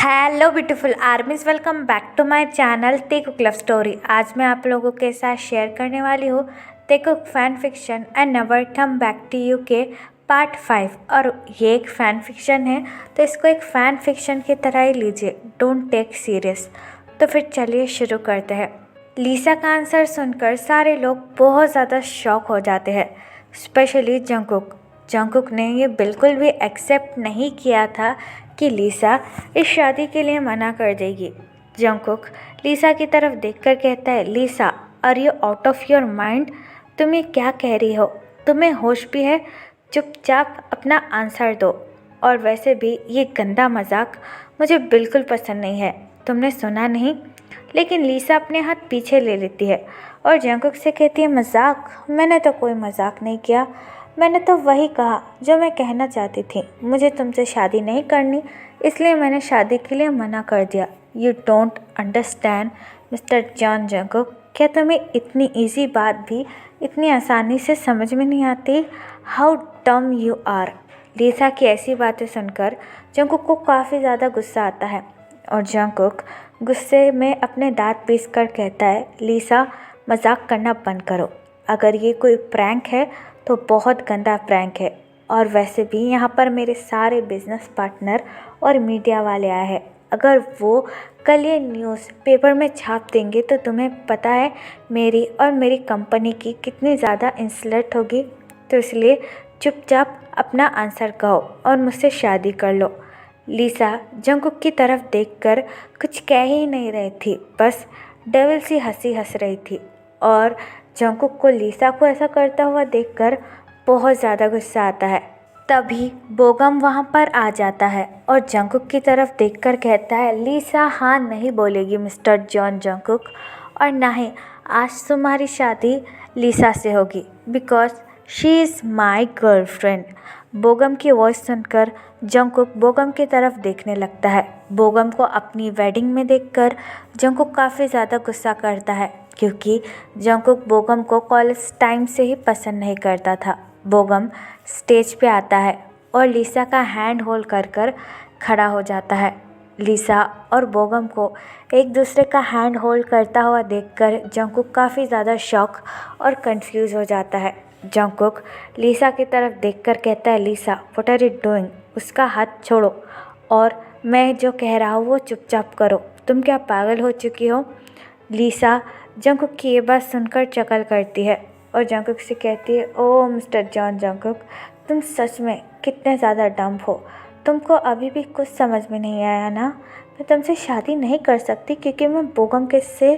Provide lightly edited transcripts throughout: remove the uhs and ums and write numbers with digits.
Hello beautiful armies, welcome back to my channel Taekook love story. आज मैं आप लोगों के साथ शेयर करने वाली हूँ Taekook fan fiction and never come back to you के पार्ट 5। और ये एक फ़ैन फिक्शन है तो इसको एक फ़ैन फिक्शन की तरह ही लीजिए, डोंट टेक सीरियस। तो फिर चलिए शुरू करते हैं। लीसा का आंसर सुनकर सारे लोग बहुत ज़्यादा शॉक हो जाते हैं, स्पेशली जंगकुक। जंगकुक ने ये बिल्कुल भी एक्सेप्ट नहीं किया था कि लीसा इस शादी के लिए मना कर देगी। जंगकुक लीसा की तरफ देखकर कहता है, Lisa are you out of your mind? तुम ये क्या कह रही हो? तुम्हें होश भी है? चुपचाप अपना आंसर दो। और वैसे भी ये गंदा मजाक मुझे बिल्कुल पसंद नहीं है। तुमने सुना नहीं? लेकिन लीसा अपने हाथ पीछे ले लेती है और जंगकुक से कहती है, मजाक? मैंने तो कोई मजाक नहीं किया। मैंने तो वही कहा जो मैं कहना चाहती थी। मुझे तुमसे शादी नहीं करनी, इसलिए मैंने शादी के लिए मना कर दिया। You don't understand mister John Jungkook. क्या तुम्हें इतनी इजी बात भी इतनी आसानी से समझ में नहीं आती? हाउ डम यू आर। लीसा की ऐसी बातें सुनकर जंगकुक को काफ़ी ज़्यादा गुस्सा आता है और जंगकुक गुस्से में अपने दांत पीस कर कहता है, लीसा मजाक करना बंद करो। अगर ये कोई प्रैंक है तो बहुत गंदा प्रैंक है। और वैसे भी यहाँ पर मेरे सारे बिजनेस पार्टनर और मीडिया वाले आए हैं। अगर वो कल ये न्यूज़ पेपर में छाप देंगे तो तुम्हें पता है मेरी और मेरी कंपनी की कितनी ज़्यादा इंसल्ट होगी। तो इसलिए चुपचाप अपना आंसर कहो और मुझसे शादी कर लो। लीसा जंगकुक की तरफ देखकर कुछ कह ही नहीं रही थी, बस डेविल सी हंसी हंस रही थी। और जंगकुक को लीसा को ऐसा करता हुआ देखकर बहुत ज़्यादा गुस्सा आता है। तभी बोगम वहाँ पर आ जाता है और जंगकुक की तरफ देखकर कहता है, लीसा हाँ नहीं बोलेगी मिस्टर जॉन जंगकुक, और ना ही आज तुम्हारी शादी लीसा से होगी, because she is my girlfriend. Bogum की वॉइस सुनकर जंगकुक बोगम की तरफ देखने लगता है। बोगम को अपनी वेडिंग में देखकर जंगकुक काफ़ी ज़्यादा गुस्सा करता है, क्योंकि जंगकुक बोगम को कॉलेज टाइम से ही पसंद नहीं करता था। बोगम स्टेज पे आता है और लीसा का हैंड होल्ड कर कर खड़ा हो जाता है। लीसा और बोगम को एक दूसरे का हैंड होल्ड करता हुआ देखकर जंगकुक काफ़ी ज़्यादा शॉक और कंफ्यूज हो जाता है। जंगकुक लीसा की तरफ देखकर कहता है, लीसा व्हाट आर यू डूइंग? उसका हाथ छोड़ो और मैं जो कह रहा हूँ वो चुपचाप करो। तुम क्या पागल हो चुकी हो? लीसा जंगकुक की ये बात सुनकर चकल करती है और जंगकुक से कहती है, ओह मिस्टर जॉन जंगकुक, तुम सच में कितने ज़्यादा डम्ब हो। तुमको अभी भी कुछ समझ में नहीं आया ना? मैं तुमसे शादी नहीं कर सकती क्योंकि मैं बोगम के से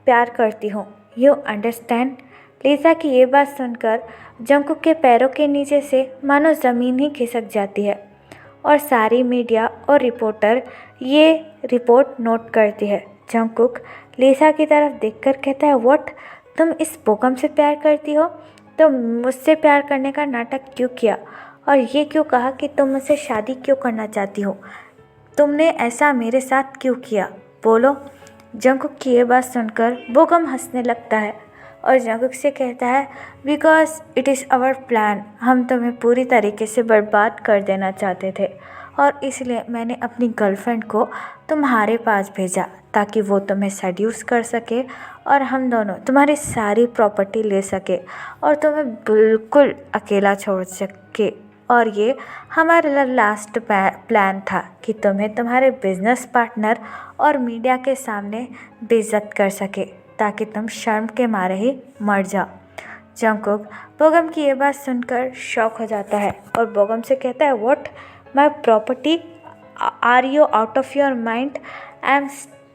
प्यार करती हूँ। You understand? लीसा की ये बात सुनकर जंगकुक के पैरों के नीचे से मानो ज़मीन ही खिसक जाती है और सारी मीडिया और रिपोर्टर ये रिपोर्ट नोट करती है। जंगकुक लीसा की तरफ देखकर कहता है, व्हाट? तुम इस बोगम से प्यार करती हो? तो मुझसे प्यार करने का नाटक क्यों किया और ये क्यों कहा कि तुम मुझसे शादी क्यों करना चाहती हो? तुमने ऐसा मेरे साथ क्यों किया? बोलो। जंगकुक की ये बात सुनकर बोगम हंसने लगता है और जंगकुक से कहता है, because it is our plan. हम तुम्हें पूरी तरीके से बर्बाद कर देना चाहते थे और इसलिए मैंने अपनी गर्लफ्रेंड को तुम्हारे पास भेजा ताकि वो तुम्हें सेड्यूस कर सके और हम दोनों तुम्हारी सारी प्रॉपर्टी ले सके और तुम्हें बिल्कुल अकेला छोड़ सके। और ये हमारा लास्ट प्लान था कि तुम्हें तुम्हारे बिजनेस पार्टनर और मीडिया के सामने बेइज्जत कर सके ताकि तुम शर्म के मारे ही मर जाओ। जंगकुक बोगम की ये बात सुनकर शॉक हो जाता है और बोगम से कहता है, what? My property? Are you out of your mind? I am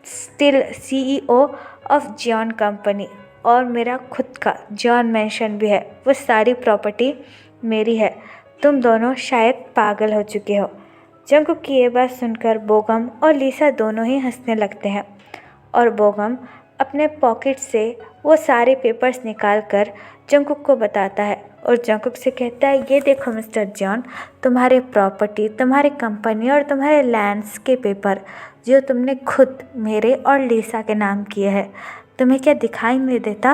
still CEO of John company और मेरा खुद का जॉन मेंशन भी है। वो सारी प्रॉपर्टी मेरी है। तुम दोनों शायद पागल हो चुके हो। जंगकुक की ये बात सुनकर बोगम और लीसा दोनों ही हंसने लगते हैं और बोगम अपने पॉकेट से वो सारे पेपर्स निकाल कर जंगकुक को बताता है और जंगकुक से कहता है, ये देखो मिस्टर जॉन, तुम्हारे प्रॉपर्टी, तुम्हारी कंपनी और तुम्हारे लैंड्स के पेपर जो तुमने खुद मेरे और लीसा के नाम किए हैं। तुम्हें क्या दिखाई नहीं देता?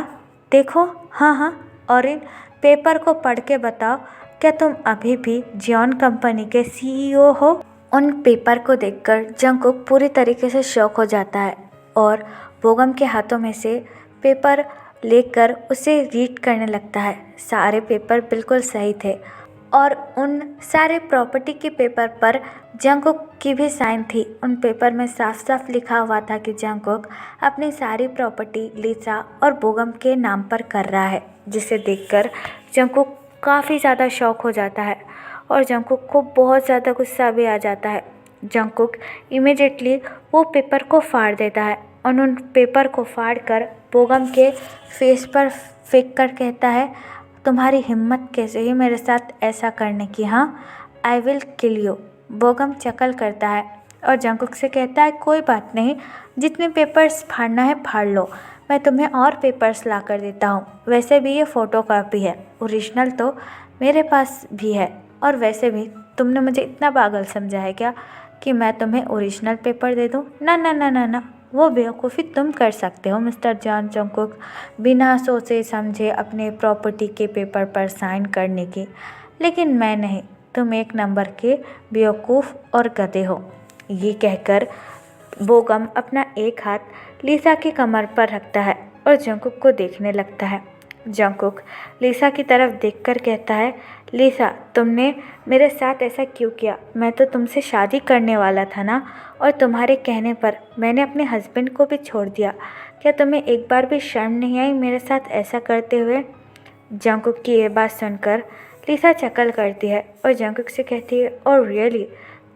देखो, हाँ, और इन पेपर को पढ़ के बताओ, क्या तुम अभी भी जॉन कंपनी के CEO हो? उन पेपर को देखकर जंगकुक पूरी तरीके से शॉक हो जाता है और बोगम के हाथों में से पेपर लेकर उसे रीड करने लगता है। सारे पेपर बिल्कुल सही थे और उन सारे प्रॉपर्टी के पेपर पर जंगकुक की भी साइन थी। उन पेपर में साफ साफ लिखा हुआ था कि जंगकुक अपनी सारी प्रॉपर्टी लिसा और बोगम के नाम पर कर रहा है, जिसे देखकर जंगकुक काफ़ी ज़्यादा शॉक हो जाता है और जंगकुक को बहुत ज़्यादा गुस्सा भी आ जाता है। जंगकुक इमिडिएटली वो पेपर को फाड़ देता है और उन पेपर को फाड़ कर बोगम के फेस पर फेंक कर कहता है, तुम्हारी हिम्मत कैसे हुई मेरे साथ ऐसा करने की? हाँ, आई विल किल यू। बोगम चकल करता है और जंगकुक से कहता है, कोई बात नहीं, जितने पेपर्स फाड़ना है फाड़ लो, मैं तुम्हें और पेपर्स ला कर देता हूँ। वैसे भी ये फ़ोटो कॉपी है, ओरिजिनल तो मेरे पास भी है। और वैसे भी तुमने मुझे इतना पागल समझा है क्या कि मैं तुम्हें ओरिजिनल पेपर दे दूँ? ना ना ना ना ना, वो बेवकूफ़ी तुम कर सकते हो मिस्टर जॉन जंगकुक, बिना सोचे समझे अपने प्रॉपर्टी के पेपर पर साइन करने की, लेकिन मैं नहीं, तुम एक नंबर के बेवकूफ़ और गधे हो। ये कहकर बोगम अपना एक हाथ लिसा की कमर पर रखता है और जंगकुक को देखने लगता है। जंगकुक लिसा की तरफ देखकर कहता है, लिसा, तुमने मेरे साथ ऐसा क्यों किया? मैं तो तुमसे शादी करने वाला था ना, और तुम्हारे कहने पर मैंने अपने हस्बैंड को भी छोड़ दिया। क्या तुम्हें एक बार भी शर्म नहीं आई मेरे साथ ऐसा करते हुए? जंगकुक की ये बात सुनकर लिसा चकल करती है और जंगकुक से कहती है, ओह रियली,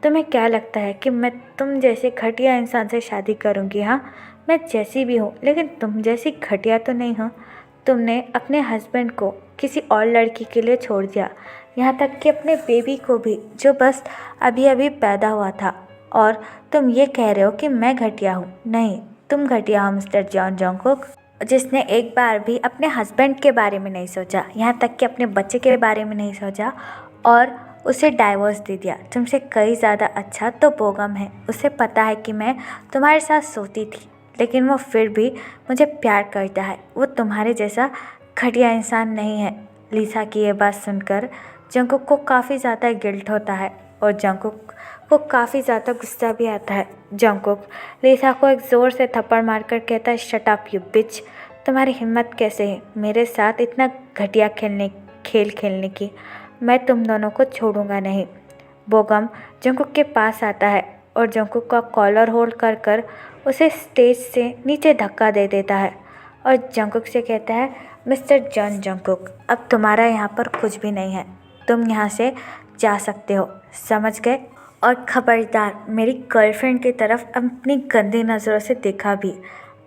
तुम्हें क्या लगता है कि मैं तुम जैसे घटिया इंसान से शादी करूँगी? हाँ, मैं जैसी भी हूँ, लेकिन तुम जैसी घटिया तो नहीं हूँ। तुमने अपने हस्बैंड को किसी और लड़की के लिए छोड़ दिया, यहाँ तक कि अपने बेबी को भी, जो बस अभी अभी पैदा हुआ था, और तुम ये कह रहे हो कि मैं घटिया हूँ? नहीं, तुम घटिया हो मिस्टर जॉन जंगकुक, जिसने एक बार भी अपने हस्बैंड के बारे में नहीं सोचा, यहाँ तक कि अपने बच्चे के बारे में नहीं सोचा और उसे डाइवोर्स दे दिया। तुमसे कई ज़्यादा अच्छा तो बोगम है, उसे पता है कि मैं तुम्हारे साथ सोती थी, लेकिन वो फिर भी मुझे प्यार करता है। वो तुम्हारे जैसा घटिया इंसान नहीं है। लिसा की ये बात सुनकर जंगकुक को काफ़ी ज़्यादा गिल्ट होता है और जंगकुक को काफ़ी ज़्यादा गुस्सा भी आता है। जंगकुक लिसा को एक ज़ोर से थप्पड़ मारकर कहता है, शट अप यू बिच, तुम्हारी हिम्मत कैसे है मेरे साथ इतना घटिया खेल खेलने की? मैं तुम दोनों को छोड़ूंगा नहीं। बोगम जंगकुक के पास आता है और जंगकुक का कॉलर होल्ड कर कर उसे स्टेज से नीचे धक्का दे देता है और जंगकुक से कहता है, मिस्टर जॉन जंगकुक, अब तुम्हारा यहाँ पर कुछ भी नहीं है, तुम यहाँ से जा सकते हो, समझ गए? और खबरदार मेरी गर्लफ्रेंड की तरफ अपनी गंदी नज़रों से देखा भी,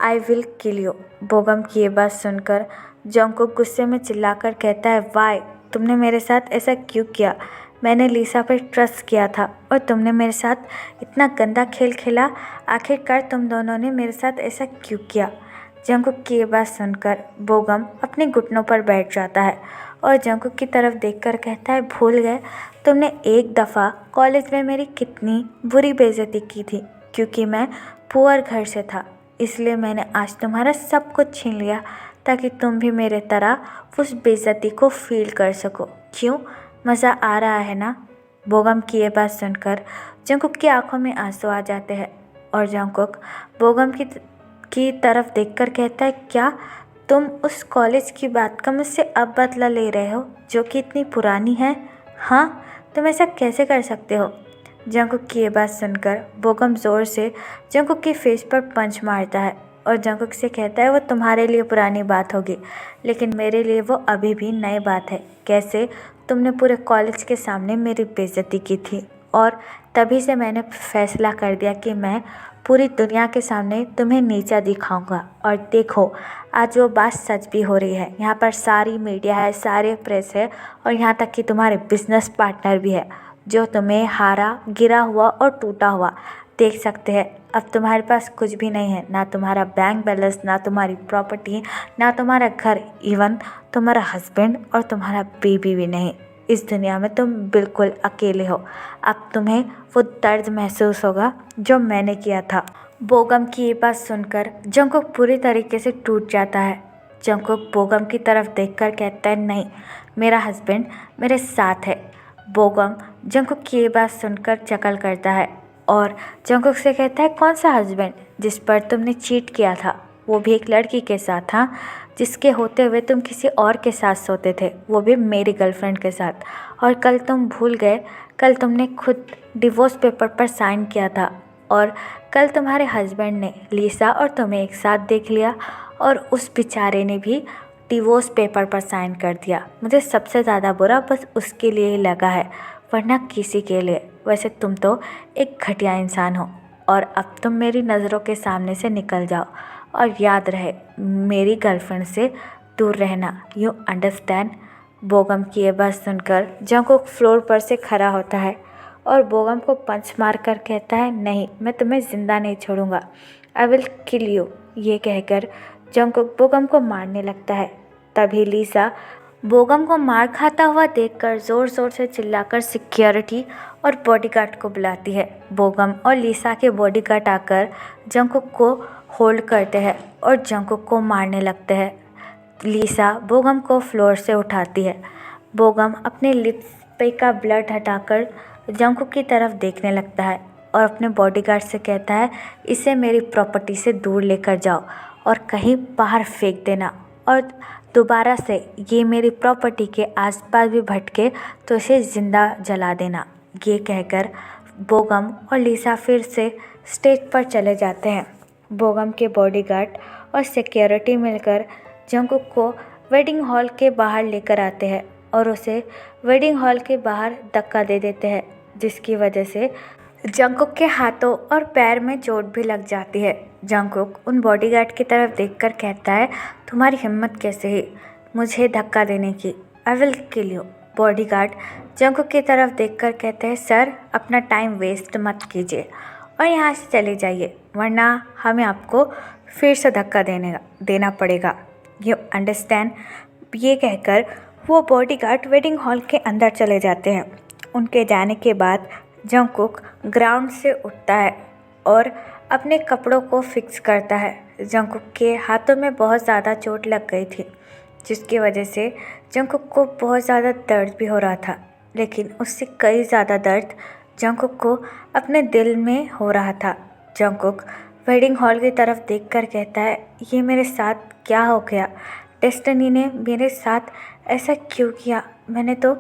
आई विल किल यू। बोगम की ये बात सुनकर जंगकुक गुस्से में चिल्लाकर कहता है, वाई, तुमने मेरे साथ ऐसा क्यों किया? मैंने लिसा पर ट्रस्ट किया था और तुमने मेरे साथ इतना गंदा खेल खेला। आखिरकार तुम दोनों ने मेरे साथ ऐसा क्यों किया? जंगकुक की ये बात सुनकर बोगम अपने घुटनों पर बैठ जाता है और जंगकुक की तरफ देखकर कहता है, भूल गए तुमने एक दफ़ा कॉलेज में मेरी कितनी बुरी बेइज्जती की थी? क्योंकि मैं पुअर घर से था, इसलिए मैंने आज तुम्हारा सब कुछ छीन लिया ताकि तुम भी मेरे तरह उस बेइज्जती को फील कर सको। क्यों, मज़ा आ रहा है ना? बोगम की ये बात सुनकर जंगकुक की आंखों में आंसू आ जाते हैं और जंगकुक बोगम की तरफ देखकर कहता है, क्या तुम उस कॉलेज की बात का मुझसे अब बदला ले रहे हो जो कि इतनी पुरानी है? हाँ, तुम ऐसा कैसे कर सकते हो? जंगकुक की ये बात सुनकर बोगम ज़ोर से जंगकुक के फेस पर पंच मारता है और जंगकुक से कहता है, वो तुम्हारे लिए पुरानी बात होगी, लेकिन मेरे लिए वो अभी भी नई बात है। कैसे? तुमने पूरे कॉलेज के सामने मेरी बेइज्जती की थी और तभी से मैंने फैसला कर दिया कि मैं पूरी दुनिया के सामने तुम्हें नीचा दिखाऊंगा। और देखो, आज वो बात सच भी हो रही है। यहाँ पर सारी मीडिया है, सारे प्रेस है और यहाँ तक कि तुम्हारे बिजनेस पार्टनर भी है, जो तुम्हें हारा, गिरा हुआ और टूटा हुआ देख सकते हैं। अब तुम्हारे पास कुछ भी नहीं है, ना तुम्हारा बैंक बैलेंस, ना तुम्हारी प्रॉपर्टी, ना तुम्हारा घर, इवन तुम्हारा हस्बैंड और तुम्हारा बेबी भी नहीं। इस दुनिया में तुम बिल्कुल अकेले हो। अब तुम्हें वो दर्द महसूस होगा जो मैंने किया था। बोगम की ये बात सुनकर जंगकुक पूरी तरीके से टूट जाता है। जंगकुक बोगम की तरफ देखकर कहता है, नहीं, मेरा हस्बैंड मेरे साथ है। बोगम जंकुक की ये बात सुनकर चकल करता है और जंकुक से कहता है, कौन सा हस्बैंड जिस पर तुमने चीट किया था, वो भी एक लड़की के साथ, हाँ, जिसके होते हुए तुम किसी और के साथ सोते थे, वो भी मेरी गर्लफ्रेंड के साथ। और कल तुम भूल गए, कल तुमने खुद डिवोर्स पेपर पर साइन किया था और कल तुम्हारे हस्बैंड ने लीसा और तुम्हें एक साथ देख लिया और उस बेचारे ने भी डिवोर्स पेपर पर साइन कर दिया। मुझे सबसे ज़्यादा बुरा बस उसके लिए ही लगा है, वरना किसी के लिए। वैसे तुम तो एक घटिया इंसान हो और अब तुम मेरी नज़रों के सामने से निकल जाओ और याद रहे, मेरी गर्लफ्रेंड से दूर रहना। You understand. बोगम की ये बात सुनकर जंकुक फ्लोर पर से खड़ा होता है और बोगम को पंच मार कर कहता है, नहीं, मैं तुम्हें ज़िंदा नहीं छोड़ूंगा, आई विल किल यू। ये कहकर जंकुक बोगम को मारने लगता है। तभी लीसा बोगम को मार खाता हुआ देखकर ज़ोर ज़ोर से चिल्लाकर सिक्योरिटी और बॉडीगार्ड को बुलाती है। बोगम और लीसा के बॉडीगार्ड आकर जंकुक को होल्ड करते हैं और जंकुक को मारने लगते हैं। लीसा बोगम को फ्लोर से उठाती है। बोगम अपने लिप्स पे का ब्लड हटाकर जंकुक की तरफ देखने लगता है और अपने बॉडीगार्ड से कहता है, इसे मेरी प्रॉपर्टी से दूर लेकर जाओ और कहीं बाहर फेंक देना और दोबारा से ये मेरी प्रॉपर्टी के आसपास भी भटके तो इसे ज़िंदा जला देना। ये कहकर बोगम और लीसा फिर से स्टेज पर चले जाते हैं। बोगम के बॉडीगार्ड और सिक्योरिटी मिलकर जंकुक को वेडिंग हॉल के बाहर लेकर आते हैं और उसे वेडिंग हॉल के बाहर धक्का दे देते हैं, जिसकी वजह से जंकुक के हाथों और पैर में चोट भी लग जाती है। जंकुक उन बॉडीगार्ड की तरफ देखकर कहता है, तुम्हारी हिम्मत कैसे हुई मुझे धक्का देने की, I will kill you. Bodyguard Jungkook की तरफ देखकर कहते हैं, सर, अपना टाइम वेस्ट मत कीजिए और यहाँ से चले जाइए, वरना हमें आपको फिर से धक्का देना पड़ेगा। You understand. ये कहकर वो बॉडीगार्ड वेडिंग हॉल के अंदर चले जाते हैं। उनके जाने के बाद जंकुक ग्राउंड से उठता है और अपने कपड़ों को फिक्स करता है। जंकुक के हाथों में बहुत ज़्यादा चोट लग गई थी, जिसकी वजह से जंकुक को बहुत ज़्यादा दर्द भी हो रहा था, लेकिन उससे कई ज़्यादा दर्द जंकुक को अपने दिल में हो रहा था। जंकुक वेडिंग हॉल की तरफ देखकर कहता है, ये मेरे साथ क्या हो गया? डेस्टिनी ने मेरे साथ ऐसा क्यों किया? मैंने तो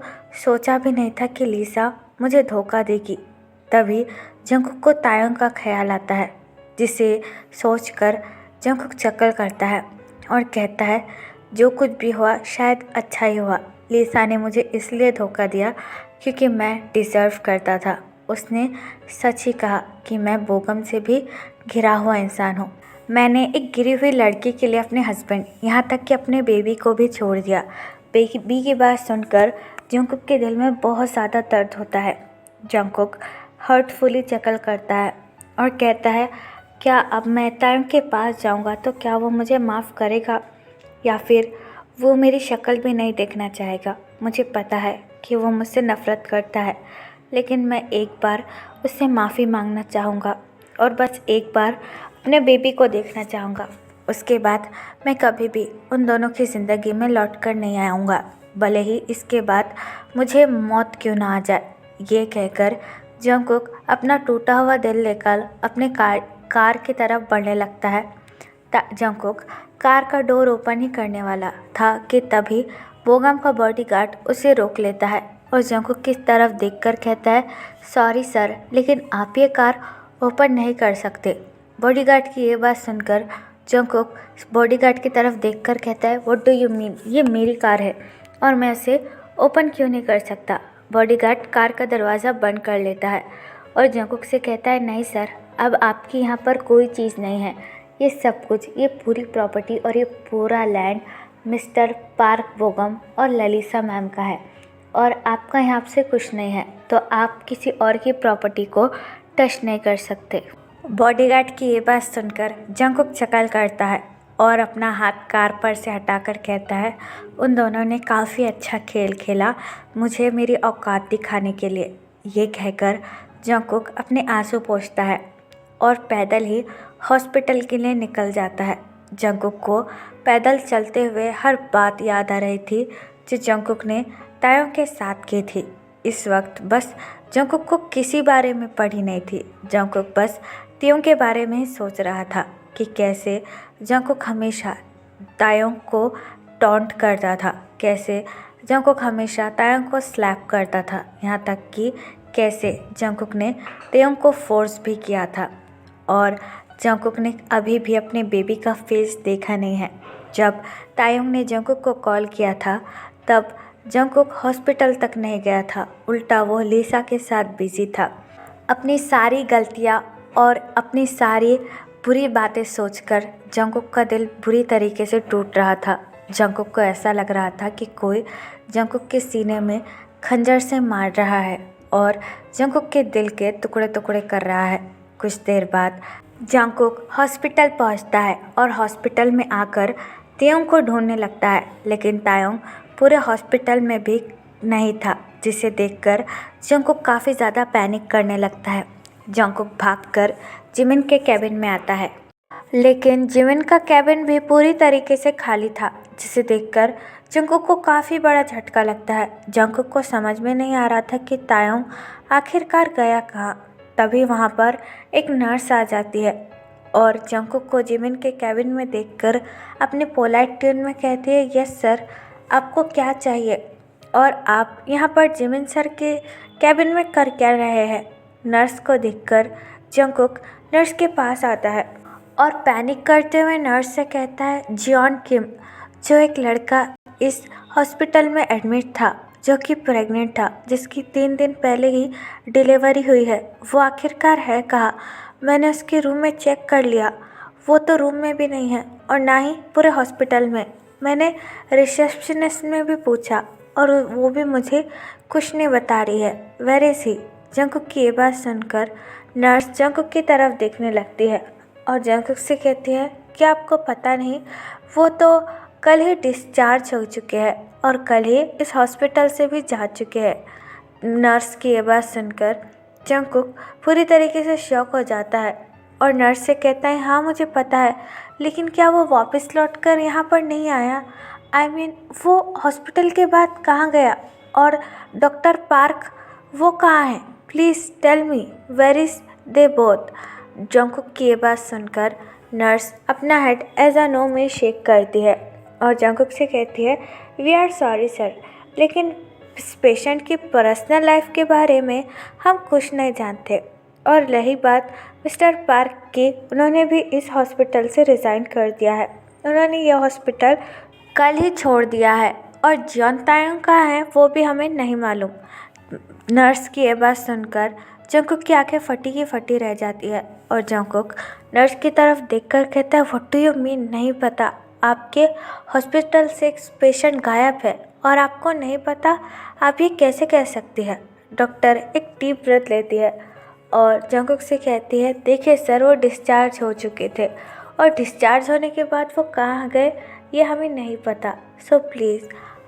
सोचा भी नहीं था कि लीसा मुझे धोखा देगी। तभी जंकुक को तायोंग का ख्याल आता है, जिसे सोचकर जंकुक चक्कर करता है और कहता है, जो कुछ भी हुआ शायद अच्छा ही हुआ। लीसा ने मुझे इसलिए धोखा दिया क्योंकि मैं डिज़र्व करता था। उसने सच ही कहा कि मैं बोगम से भी घिरा हुआ इंसान हूँ। मैंने एक गिरी हुई लड़की के लिए अपने हस्बैंड, यहाँ तक कि अपने बेबी को भी छोड़ दिया। बेबी की बात सुनकर जंकुक के दिल में बहुत ज़्यादा दर्द होता है। जंकुक हर्टफुली चकल करता है और कहता है, क्या अब मैं तायोंग के पास जाऊँगा तो क्या वो मुझे माफ़ करेगा या फिर वो मेरी शक्ल भी नहीं देखना चाहेगा? मुझे पता है कि वो मुझसे नफ़रत करता है, लेकिन मैं एक बार उससे माफ़ी मांगना चाहूँगा और बस एक बार अपने बेबी को देखना चाहूँगा। उसके बाद मैं कभी भी उन दोनों की ज़िंदगी में लौट कर नहीं आऊँगा, भले ही इसके बाद मुझे मौत क्यों ना आ जाए। ये कहकर जंकुक अपना टूटा हुआ दिल लेकर अपने कार की तरफ बढ़ने लगता है। जंकुक कार का डोर ओपन ही करने वाला था कि तभी बोगम का बॉडीगार्ड उसे रोक लेता है और जंकुक की तरफ देखकर कहता है, सॉरी सर, लेकिन आप ये कार ओपन नहीं कर सकते। बॉडीगार्ड की ये बात सुनकर जंकुक बॉडीगार्ड की तरफ देखकर कहता है, व्हाट डू यू मीन? ये मेरी कार है और मैं इसे ओपन क्यों नहीं कर सकता? बॉडीगार्ड कार का दरवाज़ा बंद कर लेता है और जंकुक से कहता है, नहीं सर, अब आपकी यहाँ पर कोई चीज़ नहीं है। ये सब कुछ, ये पूरी प्रॉपर्टी और ये पूरा लैंड मिस्टर पार्क बोगम और ललिसा मैम का है और आपका यहाँ से कुछ नहीं है, तो आप किसी और की प्रॉपर्टी को टच नहीं कर सकते। बॉडीगार्ड की ये बात सुनकर जंकुक चकल करता है और अपना हाथ कार पर से हटाकर कहता है, उन दोनों ने काफ़ी अच्छा खेल खेला मुझे मेरी औकात दिखाने के लिए। ये कहकर जंकुक अपने आंसू पोंछता है और पैदल ही हॉस्पिटल के लिए निकल जाता है। जंकुक को पैदल चलते हुए हर बात याद आ रही थी जो जंकुक ने तायोंग के साथ की थी। इस वक्त बस जंगकुक को किसी बारे में पड़ी नहीं थी। जंगकुक बस तियोंग के बारे में ही सोच रहा था कि कैसे जंगकुक हमेशा तायोंग को टॉन्ट करता था, कैसे जंगकुक हमेशा तायोंग को स्लैप करता था, यहाँ तक कि कैसे जंगकुक ने तायोंग को फोर्स भी किया था। और जंगकुक ने अभी भी अपने बेबी का फेस देखा नहीं है। जब तायोंग ने जंगकुक को कॉल किया था तब जंगकुक हॉस्पिटल तक नहीं गया था, उल्टा वो लिसा के साथ बिजी था। अपनी सारी गलतियाँ और अपनी सारी बुरी बातें सोचकर जंगकुक का दिल बुरी तरीके से टूट रहा था। जंगकुक को ऐसा लग रहा था कि कोई जंगकुक के सीने में खंजर से मार रहा है और जंगकुक के दिल के टुकड़े टुकड़े कर रहा है। कुछ देर बाद जंगकुक हॉस्पिटल पहुंचता है और हॉस्पिटल में आकर तायोंग को ढूंढने लगता है, लेकिन तायोंग पूरे हॉस्पिटल में भी नहीं था, जिसे देखकर जंगकुक काफ़ी ज़्यादा पैनिक करने लगता है। जंगकुक भागकर जिमिन के कैबिन में आता है, लेकिन जिमिन का कैबिन भी पूरी तरीके से खाली था, जिसे देखकर जंगकुक को काफ़ी बड़ा झटका लगता है। जंगकुक को समझ में नहीं आ रहा था कि तायोंग आखिरकार गया कहाँ। तभी वहाँ पर एक नर्स आ जाती है और जंगकुक को जिमिन के कैबिन में देखकर अपने पोलाइट ट्यून में कहती है, यस सर, आपको क्या चाहिए और आप यहाँ पर जिमिन सर के कैबिन में कर क्या रहे हैं। नर्स को देखकर जंगकुक नर्स के पास आता है और पैनिक करते हुए नर्स से कहता है, जियोन किम, जो एक लड़का इस हॉस्पिटल में एडमिट था, जो कि प्रेग्नेंट था, जिसकी 3 दिन पहले ही डिलीवरी हुई है, वो आखिरकार है कहाँ। मैंने उसके रूम में चेक कर लिया, वो तो रूम में भी नहीं है और ना ही पूरे हॉस्पिटल में। मैंने रिसेप्शनिस्ट में भी पूछा और वो भी मुझे कुछ नहीं बता रही है। Where is he. जंगकुक की ये बात सुनकर नर्स जंगकुक की तरफ देखने लगती है और जंगकुक से कहती है, क्या आपको पता नहीं, वो तो कल ही डिस्चार्ज हो चुके हैं और कल ही इस हॉस्पिटल से भी जा चुके हैं। नर्स की ये बात सुनकर जंगकुक पूरी तरीके से शॉक हो जाता है और नर्स से कहता है, हाँ मुझे पता है, लेकिन क्या वो वापस लौटकर यहाँ पर नहीं आया? I mean, वो हॉस्पिटल के बाद कहाँ गया? और डॉक्टर पार्क वो कहाँ है? Please tell me where is they both. Jungkook की ये बात सुनकर नर्स अपना हेड एज अ नो में शेक करती है और जंगकुक से कहती है, वी आर सॉरी सर, लेकिन इस पेशेंट की पर्सनल लाइफ के बारे में हम कुछ नहीं जानते। और रही बात मिस्टर पार्क की, उन्होंने भी इस हॉस्पिटल से रिज़ाइन कर दिया है, उन्होंने यह हॉस्पिटल कल ही छोड़ दिया है और जियोन तायोंग कहाँ है वो भी हमें नहीं मालूम। नर्स की ये बात सुनकर जंगकुक की आंखें फटी की फटी रह जाती है और जंगकुक नर्स की तरफ देखकर कहता है, व्हाट डू यू मीन? नहीं पता? आपके हॉस्पिटल से एक पेशेंट गायब है और आपको नहीं पता? आप ये कैसे कह सकती है? डॉक्टर एक डीप ब्रेथ लेती है और जंगकुक से कहती है, देखिए सर, वो डिस्चार्ज हो चुके थे और डिस्चार्ज होने के बाद वो कहाँ गए ये हमें नहीं पता। सो प्लीज़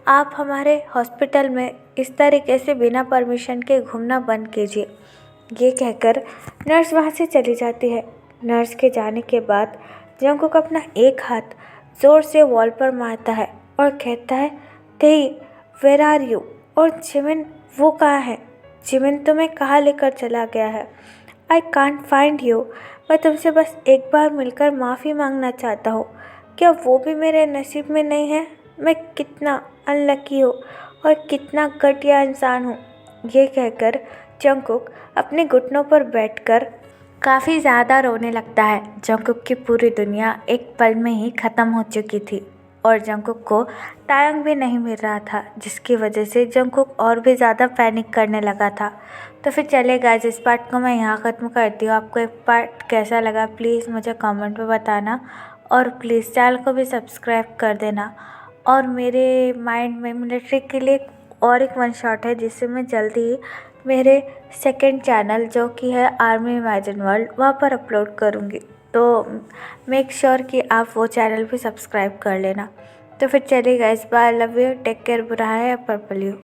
आप हमारे हॉस्पिटल में इस तरीके से बिना परमिशन के घूमना बंद कीजिए। ये कहकर नर्स वहाँ से चली जाती है। नर्स के जाने के बाद जंगकुक अपना एक हाथ ज़ोर से वॉल पर मारता है और कहता है, तेई वेयर आर यू? और जिमिन वो कहाँ है? जिमिन तुम्हें कहाँ लेकर चला गया है? I can't find you. मैं तुमसे बस एक बार मिलकर माफ़ी मांगना चाहता हूँ, क्या वो भी मेरे नसीब में नहीं है? मैं कितना अनलकी हूँ और कितना घटिया इंसान हूँ। ये कहकर जंगकुक अपने घुटनों पर बैठकर काफ़ी ज़्यादा रोने लगता है। जंगकुक की पूरी दुनिया एक पल में ही ख़त्म हो चुकी थी और जंगकुक को तायोंग भी नहीं मिल रहा था, जिसकी वजह से जंगकुक और भी ज़्यादा पैनिक करने लगा था। तो फिर चलिए गाइस, इस पार्ट को मैं यहाँ ख़त्म करती हूँ। आपको एक पार्ट कैसा लगा प्लीज़ मुझे कमेंट में बताना और प्लीज़ चैनल को भी सब्सक्राइब कर देना। और मेरे माइंड में मिलिट्री के लिए और एक वन शॉट है, जिससे मैं जल्दी ही मेरे सेकंड चैनल जो कि है आर्मी इमेजिन वर्ल्ड, वहाँ पर अपलोड करूँगी। तो मेक श्योर कि आप वो चैनल भी सब्सक्राइब कर लेना। तो फिर चलिए guys, bye, love you, take care, बुरा है पर्पल यू।